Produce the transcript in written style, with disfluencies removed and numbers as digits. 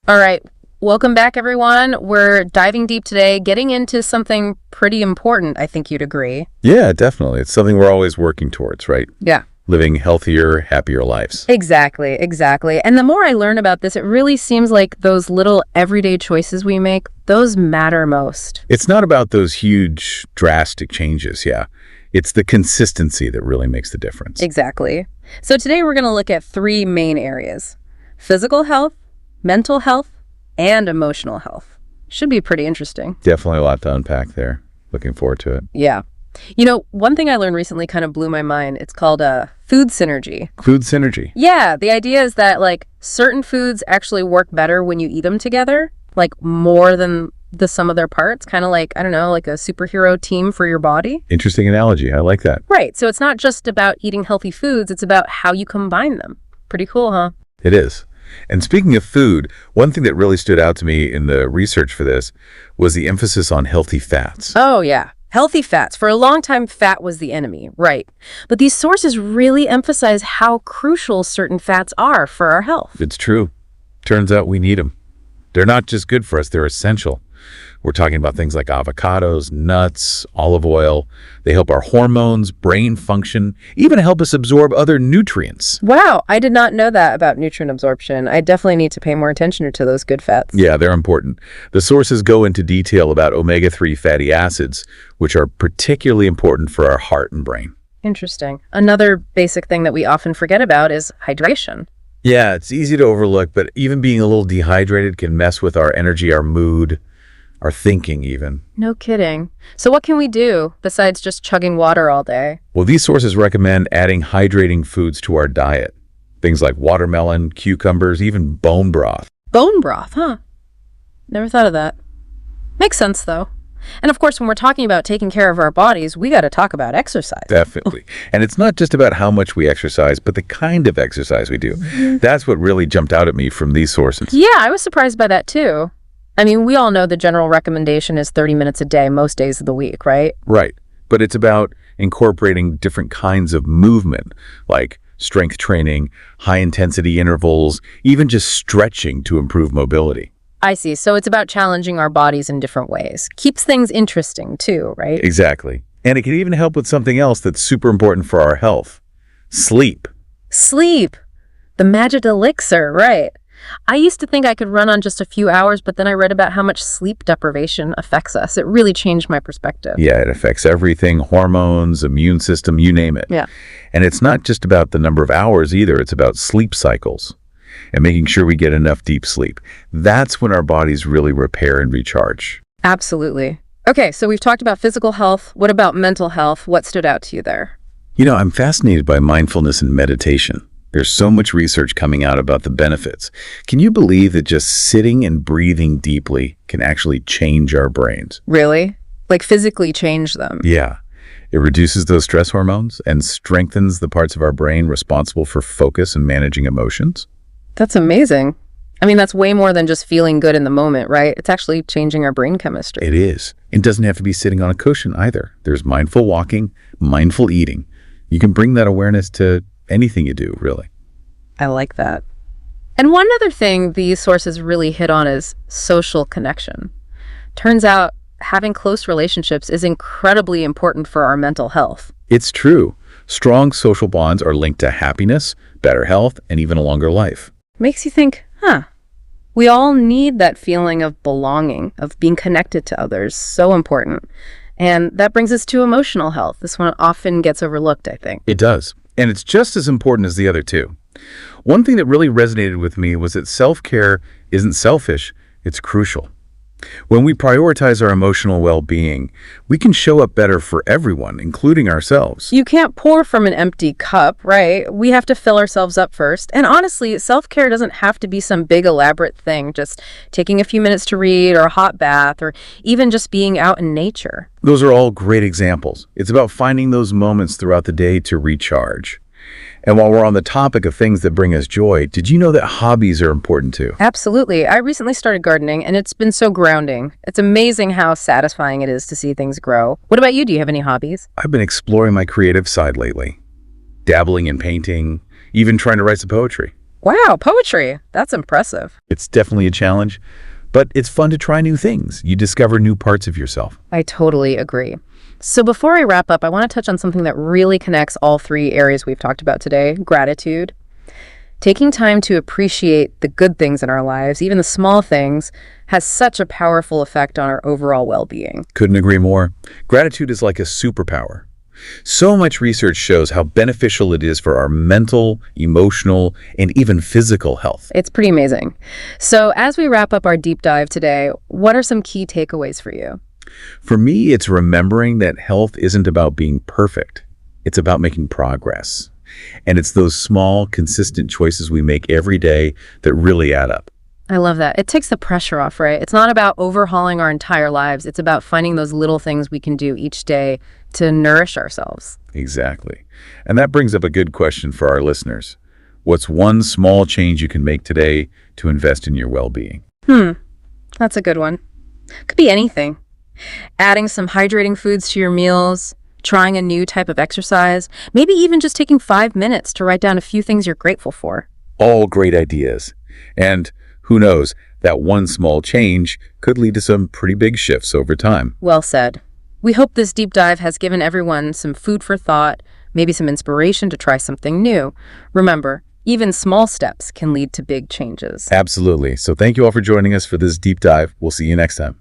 All right. Welcome back, everyone. We're diving deep today, getting into something pretty important, I think you'd agree. Yeah, definitely. It's something we're always working towards, right? Yeah. Living healthier, happier lives. Exactly, exactly. And the more I learn about this, it really seems like those little everyday choices we make, those matter most. It's not about those huge, drastic changes, yeah. It's the consistency that really makes the difference. Exactly. So today we're going to look at three main areas: physical health, mental health, and emotional health. Should be pretty interesting. Definitely a lot to unpack there. Looking forward to it. Yeah. You know, one thing I learned recently kind of blew my mind. It's called food synergy. Food synergy. Yeah, the idea is that like certain foods actually work better when you eat them together, like more than the sum of their parts, kind of like, I don't know, like a superhero team for your body. Interesting analogy. I like that. Right. So it's not just about eating healthy foods, it's about how you combine them. Pretty cool, huh? It is. And speaking of food, one thing that really stood out to me in the research for this was the emphasis on healthy fats. Oh, yeah. Healthy fats. For a long time, fat was the enemy, right? But these sources really emphasize how crucial certain fats are for our health. It's true. Turns out we need them. They're not just good for us, they're essential. We're talking about things like avocados, nuts, olive oil. They help our hormones, brain function, even help us absorb other nutrients. Wow, I did not know that about nutrient absorption. I definitely need to pay more attention to those good fats. Yeah, they're important. The sources go into detail about omega-3 fatty acids, which are particularly important for our heart and brain. Interesting. Another basic thing that we often forget about is hydration. Yeah, it's easy to overlook, but even being a little dehydrated can mess with our energy, our mood, our thinking even. No kidding. So what can we do besides just chugging water all day? Well, these sources recommend adding hydrating foods to our diet. Things like watermelon, cucumbers, even bone broth. Bone broth, huh? Never thought of that. Makes sense, though. And of course, when we're talking about taking care of our bodies, we got to talk about exercise. Definitely. And it's not just about how much we exercise, but the kind of exercise we do. That's what really jumped out at me from these sources. Yeah, I was surprised by that, too. I mean, we all know the general recommendation is 30 minutes a day most days of the week, right? Right. But it's about incorporating different kinds of movement, like strength training, high-intensity intervals, even just stretching to improve mobility. I see. So it's about challenging our bodies in different ways. Keeps things interesting, too, right? Exactly. And it can even help with something else that's super important for our health: sleep. Sleep. The magic elixir, right? I used to think I could run on just a few hours, but then I read about how much sleep deprivation affects us. It really changed my perspective. Yeah, it affects everything: hormones, immune system, you name it. Yeah. And it's not just about the number of hours either. It's about sleep cycles and making sure we get enough deep sleep. That's when our bodies really repair and recharge. Absolutely. Okay, so we've talked about physical health. What about mental health? What stood out to you there? You know, I'm fascinated by mindfulness and meditation. There's so much research coming out about the benefits. Can you believe that just sitting and breathing deeply can actually change our brains? Really? Like physically change them? Yeah. It reduces those stress hormones and strengthens the parts of our brain responsible for focus and managing emotions. That's amazing. I mean, that's way more than just feeling good in the moment, right? It's actually changing our brain chemistry. It is. It doesn't have to be sitting on a cushion either. There's mindful walking, mindful eating. You can bring that awareness to anything you do, really. I like that. And one other thing these sources really hit on is social connection. Turns out having close relationships is incredibly important for our mental health. It's true. Strong social bonds are linked to happiness, better health, and even a longer life. Makes you think, we all need that feeling of belonging, of being connected to others. So important. And that brings us to emotional health. This one often gets overlooked, I think. It does. And it's just as important as the other two. One thing that really resonated with me was that self-care isn't selfish, it's crucial. When we prioritize our emotional well-being, we can show up better for everyone, including ourselves. You can't pour from an empty cup, right? We have to fill ourselves up first. And honestly, self-care doesn't have to be some big elaborate thing, just taking a few minutes to read or a hot bath or even just being out in nature. Those are all great examples. It's about finding those moments throughout the day to recharge. And while we're on the topic of things that bring us joy, did you know that hobbies are important too? Absolutely. I recently started gardening, and it's been so grounding. It's amazing how satisfying it is to see things grow. What about you? Do you have any hobbies? I've been exploring my creative side lately, dabbling in painting, even trying to write some poetry. Wow, poetry. That's impressive. It's definitely a challenge, but it's fun to try new things. You discover new parts of yourself. I totally agree. So before I wrap up, I want to touch on something that really connects all three areas we've talked about today: gratitude. Taking time to appreciate the good things in our lives, even the small things, has such a powerful effect on our overall well-being. Couldn't agree more. Gratitude is like a superpower. So much research shows how beneficial it is for our mental, emotional, and even physical health. It's pretty amazing. So as we wrap up our deep dive today, what are some key takeaways for you? For me, it's remembering that health isn't about being perfect. It's about making progress. And it's those small, consistent choices we make every day that really add up. I love that. It takes the pressure off, right? It's not about overhauling our entire lives. It's about finding those little things we can do each day to nourish ourselves. Exactly. And that brings up a good question for our listeners. What's one small change you can make today to invest in your well-being? That's a good one. Could be anything. Adding some hydrating foods to your meals, trying a new type of exercise, maybe even just taking 5 minutes to write down a few things you're grateful for. All great ideas. And who knows, that one small change could lead to some pretty big shifts over time. Well said. We hope this deep dive has given everyone some food for thought, maybe some inspiration to try something new. Remember, even small steps can lead to big changes. Absolutely. So thank you all for joining us for this deep dive. We'll see you next time.